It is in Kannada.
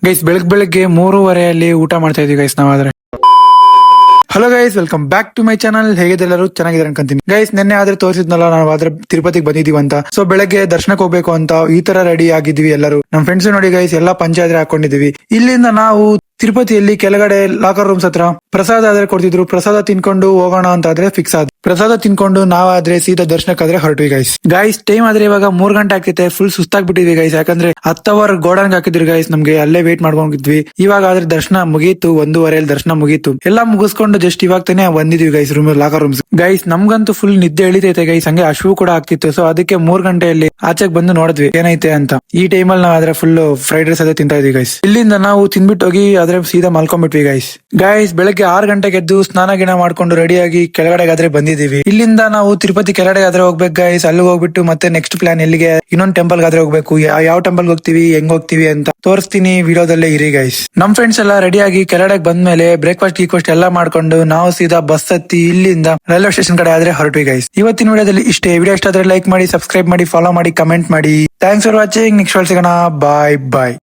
ಗೈಸ್ ಬೆಳಗ್ಗೆ 3:30 ಊಟ ಮಾಡ್ತಾ ಇದೀವಿ ಗೈಸ್ ನಾವಾದ್ರೆ. Hello guys, welcome back to my channel. ಹೇಗಿದ್ದೆಲ್ಲರೂ ಚೆನ್ನಾಗಿದ್ದಾರೆ ಅನ್ಕೊಂತೀನಿ ಗೈಸ್. ನಿನ್ನೆ ಆದ್ರೆ ತೋರಿಸಿದ್ನಲ್ಲ ನಾವು ಆದ್ರೆ ತಿರುಪತಿಗೆ ಬಂದಿದೀವಿ ಅಂತ. ಸೊ ಬೆಳಗ್ಗೆ ದರ್ಶನಕ್ಕೆ ಹೋಗ್ಬೇಕು ಅಂತ ಈ ತರ ರೆಡಿ ಆಗಿದ್ವಿ ಎಲ್ಲರೂ. ನಮ್ ಫ್ರೆಂಡ್ಸ್ ನೋಡಿ ಗೈಸ್, ಎಲ್ಲಾ ಪಂಚಾಯತ್ ಹಾಕೊಂಡಿದೀವಿ. ಇಲ್ಲಿಂದ ನಾವು ತಿರುಪತಿಯಲ್ಲಿ ಕೆಳಗಡೆ ಲಾಕರ್ ರೂಮ್ಸ್ ಹತ್ರ ಪ್ರಸಾದ ಆದ್ರೆ ಕೊಡ್ತಿದ್ರು. ಪ್ರಸಾದ ತಿನ್ಕೊಂಡು ಹೋಗೋಣ ಅಂತ ಆದ್ರೆ ಫಿಕ್ಸ್ ಆದ್. ಪ್ರಸಾದ ತಿನ್ಕೊಂಡು ನಾವಾದ್ರೆ ಸೀದಾ ದರ್ಶನಕ್ಕಾದ್ರೆ ಹೊರಟ್ವಿ ಗೈಸ್ ಟೈಮ್ ಆದ್ರೆ ಇವಾಗ 3 ಗಂಟೆ ಆಗ್ತೈತೆ. ಫುಲ್ ಸುಸ್ತಾಗ್ಬಿಟ್ಟಿದ್ವಿ ಗೈಸ್, ಯಾಕಂದ್ರೆ 10 ಅವರ್ ಗೋಡನ್ಗೆ ಹಾಕಿದ್ರು ಗೈಸ್. ನಮ್ಗೆ ಅಲ್ಲೇ ವೇಟ್ ಮಾಡ್ಕೊಂಡಿದ್ವಿ. ಇವಾಗ ಆದ್ರೆ ದರ್ಶನ ಮುಗೀತು, 1:30 ದರ್ಶನ ಮುಗೀತು. ಎಲ್ಲಾ ಮುಗಿಸ್ಕೊಂಡು ಜಸ್ಟ್ ಇವಾಗ ತಾನೇ ಬಂದಿದ್ವಿ ಗೈಸ್ ಲಾಕರ್ ರೂಮ್ಸ್. ಗೈಸ್ ನಮ್ಗಂತೂ ಫುಲ್ ನಿದ್ದೆ ಎಳಿತೈತೆ ಗೈಸ್, ಹಂಗೆ ಅಶ್ವು ಕೂಡ ಆಗ್ತಿತ್ತು. ಸೊ ಅದಕ್ಕೆ 3 ಗಂಟೆಯಲ್ಲಿ ಆಚೆಗೆ ಬಂದು ನೋಡಿದ್ವಿ ಏನೈತೆ ಅಂತ. ಈ ಟೈಮಲ್ಲಿ ನಾವ್ ಆದ್ರೆ ಫುಲ್ ಫ್ರೈಡ್ ರೈಸ್ ಅದೇ ತಿಂತಾ ಇದ್ವಿ ಗೈಸ್. ಇಲ್ಲಿಂದ ನಾವು ತಿನ್ಬಿಟ್ಟು ಹೋಗಿ ಆದ್ರೆ ಸೀದಾ ಮಲ್ಕೊಂಡ್ಬಿಟ್ವಿ ಗೈಸ್ ಬೆಳಗ್ಗೆ 6 ಗಂಟೆಗೆ ಎದ್ದು ಸ್ನಾನ ಗಿನ ಮಾಡ್ಕೊಂಡು ರೆಡಿಯಾಗಿ ಕೆಳಗಡೆಗಾದ್ರೆ ಬಂದಿದೀವಿ. ಇಲ್ಲಿಂದ ನಾವು ತಿರುಪತಿ ಕೆಳಗಡೆ ಆದ್ರೆ ಹೋಗ್ಬೇಕು ಗೈಸ್. ಅಲ್ಲಿ ಹೋಗ್ಬಿಟ್ಟು ಮತ್ತೆ ನೆಕ್ಸ್ಟ್ ಪ್ಲಾನ್ ಎಲ್ಲಿಗೆ, ಇನ್ನೊಂದ್ ಟೆಂಪಲ್ ಆದ್ರೆ ಹೋಗ್ಬೇಕು. ಯಾವ ಟೆಂಪಲ್ ಹೋಗ್ತೀವಿ, ಹೆಂಗ್ ಹೋಗ್ತೀವಿ ಅಂತ ತೋರಿಸ್ತೀನಿ, ವಿಡಿಯೋದಲ್ಲೇ ಇರಿ ಗೈಸ್. ನಮ್ ಫ್ರೆಂಡ್ಸ್ ಎಲ್ಲ ರೆಡಿಯಾಗಿ ಕೆಳಗಡೆ ಬಂದ್ಮೇಲೆ ಬ್ರೇಕ್ಫಾಸ್ಟ್ ಎಲ್ಲ ಮಾಡ್ಕೊಂಡು ನಾವು ಸೀದಾ ಬಸ್ ಹತ್ತಿ ಇಲ್ಲಿಂದ ರೈಲ್ವೆ ಸ್ಟೇಷನ್ ಕಡೆ ಆದ್ರೆ ಹೊರಟ್ವಿ ಗೈಸ್. ಇವತ್ತಿನ ವಿಡಿಯೋದಲ್ಲಿ ಇಷ್ಟೇ. ವಿಡಿಯೋ ಇಷ್ಟ ಆದ್ರೆ ಲೈಕ್ ಮಾಡಿ, ಸಬ್ಸ್ಕ್ರೈಬ್ ಮಾಡಿ, ಫಾಲೋ ಮಾಡಿ, ಕಮೆಂಟ್ ಮಾಡಿ. Thanks for watching. ನೆಕ್ಸ್ಟ್ ಸಿಗೋಣ. ಬಾಯ್ ಬಾಯ್.